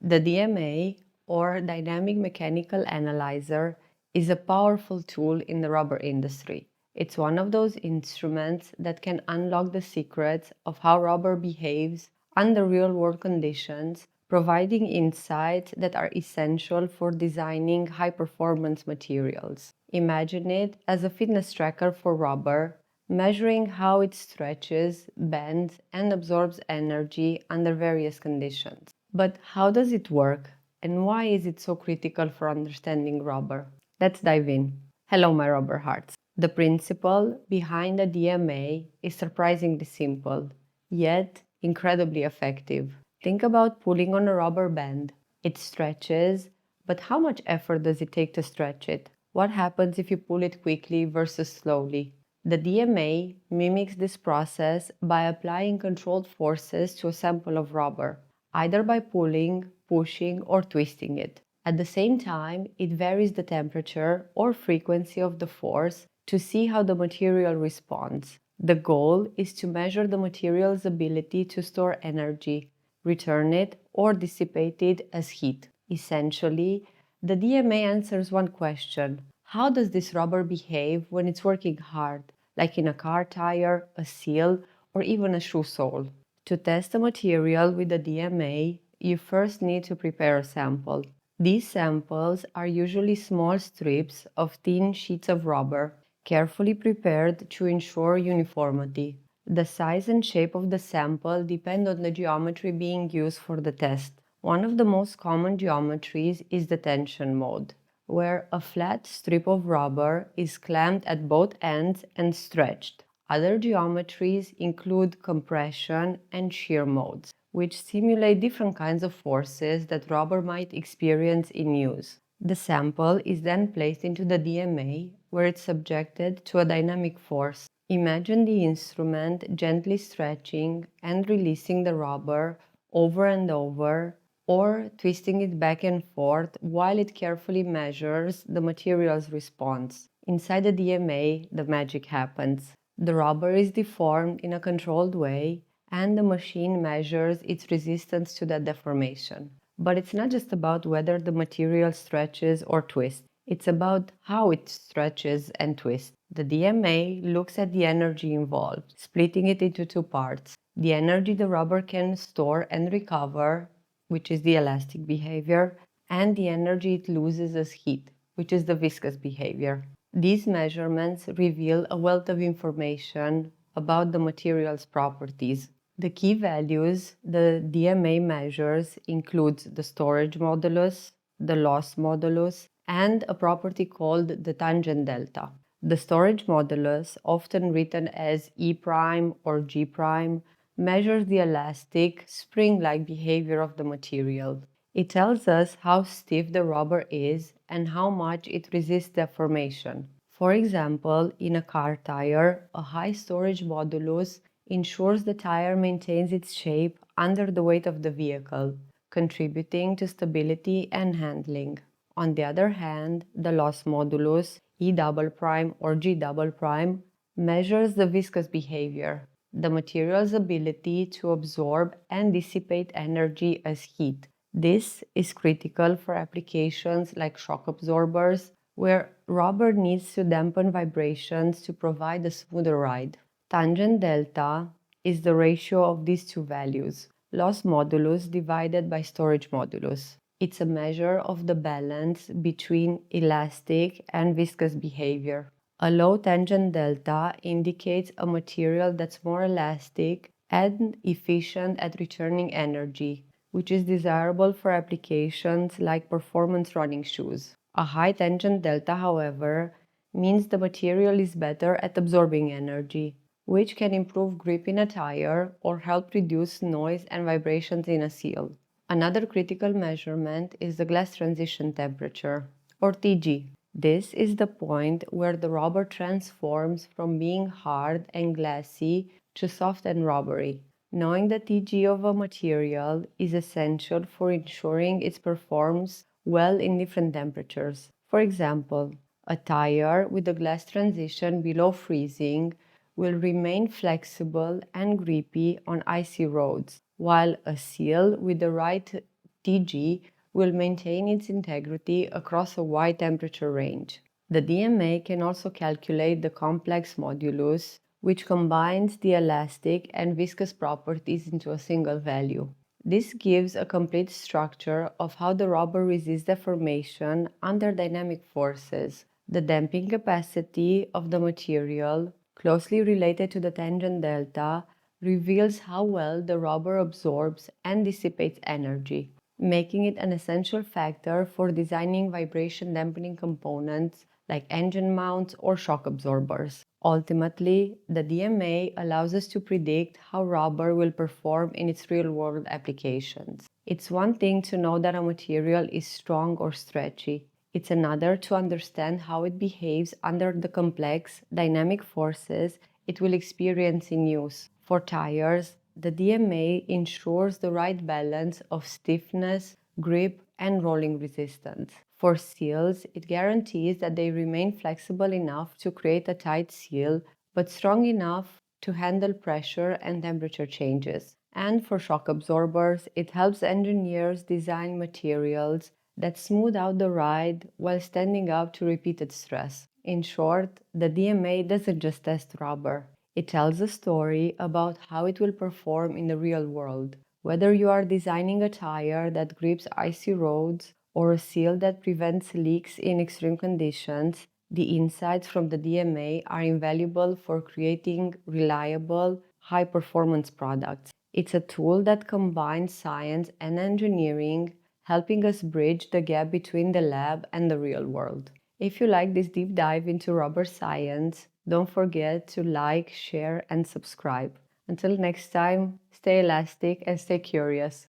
The DMA, or Dynamic Mechanical Analyzer, is a powerful tool in the rubber industry. It's one of those instruments that can unlock the secrets of how rubber behaves under real-world conditions, providing insights that are essential for designing high-performance materials. Imagine it as a fitness tracker for rubber, measuring how it stretches, bends, and absorbs energy under various conditions. But how does it work, and why is it so critical for understanding rubber? Let's dive in. Hello, my rubber hearts. The principle behind the DMA is surprisingly simple, yet incredibly effective. Think about pulling on a rubber band. It stretches, but how much effort does it take to stretch it? What happens if you pull it quickly versus slowly? The DMA mimics this process by applying controlled forces to a sample of rubber, either by pulling, pushing, or twisting it. At the same time, it varies the temperature or frequency of the force to see how the material responds. The goal is to measure the material's ability to store energy, return it, or dissipate it as heat. Essentially, the DMA answers one question: how does this rubber behave when it's working hard, like in a car tire, a seal, or even a shoe sole? To test a material with the DMA, you first need to prepare a sample. These samples are usually small strips of thin sheets of rubber, carefully prepared to ensure uniformity. The size and shape of the sample depend on the geometry being used for the test. One of the most common geometries is the tension mode, where a flat strip of rubber is clamped at both ends and stretched. Other geometries include compression and shear modes, which simulate different kinds of forces that rubber might experience in use. The sample is then placed into the DMA, where it's subjected to a dynamic force. Imagine the instrument gently stretching and releasing the rubber over and over, or twisting it back and forth while it carefully measures the material's response. Inside the DMA, the magic happens. The rubber is deformed in a controlled way, and the machine measures its resistance to that deformation. But it's not just about whether the material stretches or twists. It's about how it stretches and twists. The DMA looks at the energy involved, splitting it into two parts: the energy the rubber can store and recover, which is the elastic behavior, and the energy it loses as heat, which is the viscous behavior. These measurements reveal a wealth of information about the material's properties. The key values the DMA measures include the storage modulus, the loss modulus, and a property called the tangent delta. The storage modulus, often written as E prime or G prime, measures the elastic, spring-like behavior of the material. It tells us how stiff the rubber is and how much it resists deformation. For example, in a car tire, a high storage modulus ensures the tire maintains its shape under the weight of the vehicle, contributing to stability and handling. On the other hand, the loss modulus, E double prime or G double prime, measures the viscous behavior, the material's ability to absorb and dissipate energy as heat. This is critical for applications like shock absorbers, where rubber needs to dampen vibrations to provide a smoother ride. Tangent delta is the ratio of these two values, loss modulus divided by storage modulus. It's a measure of the balance between elastic and viscous behavior. A low tangent delta indicates a material that's more elastic and efficient at returning energy, which is desirable for applications like performance running shoes. A high tangent delta, however, means the material is better at absorbing energy, which can improve grip in a tire or help reduce noise and vibrations in a seal. Another critical measurement is the glass transition temperature, or TG. This is the point where the rubber transforms from being hard and glassy to soft and rubbery. Knowing the TG of a material is essential for ensuring it performs well in different temperatures. For example, a tire with a glass transition below freezing will remain flexible and grippy on icy roads, while a seal with the right Tg, will maintain its integrity across a wide temperature range. The DMA can also calculate the complex modulus, which combines the elastic and viscous properties into a single value. This gives a complete structure of how the rubber resists deformation under dynamic forces. The damping capacity of the material, closely related to the tangent delta, reveals how well the rubber absorbs and dissipates energy, making it an essential factor for designing vibration dampening components like engine mounts or shock absorbers. Ultimately, the DMA allows us to predict how rubber will perform in its real-world applications. It's one thing to know that a material is strong or stretchy. It's another to understand how it behaves under the complex, dynamic forces it will experience in use. For tires, the DMA ensures the right balance of stiffness, grip, and rolling resistance. For seals, it guarantees that they remain flexible enough to create a tight seal, but strong enough to handle pressure and temperature changes. And for shock absorbers, it helps engineers design materials that smooth out the ride while standing up to repeated stress. In short, the DMA doesn't just test rubber. It tells a story about how it will perform in the real world. Whether you are designing a tire that grips icy roads or a seal that prevents leaks in extreme conditions, the insights from the DMA are invaluable for creating reliable, high-performance products. It's a tool that combines science and engineering, helping us bridge the gap between the lab and the real world. If you like this deep dive into rubber science, don't forget to like, share, and subscribe. Until next time, stay elastic and stay curious.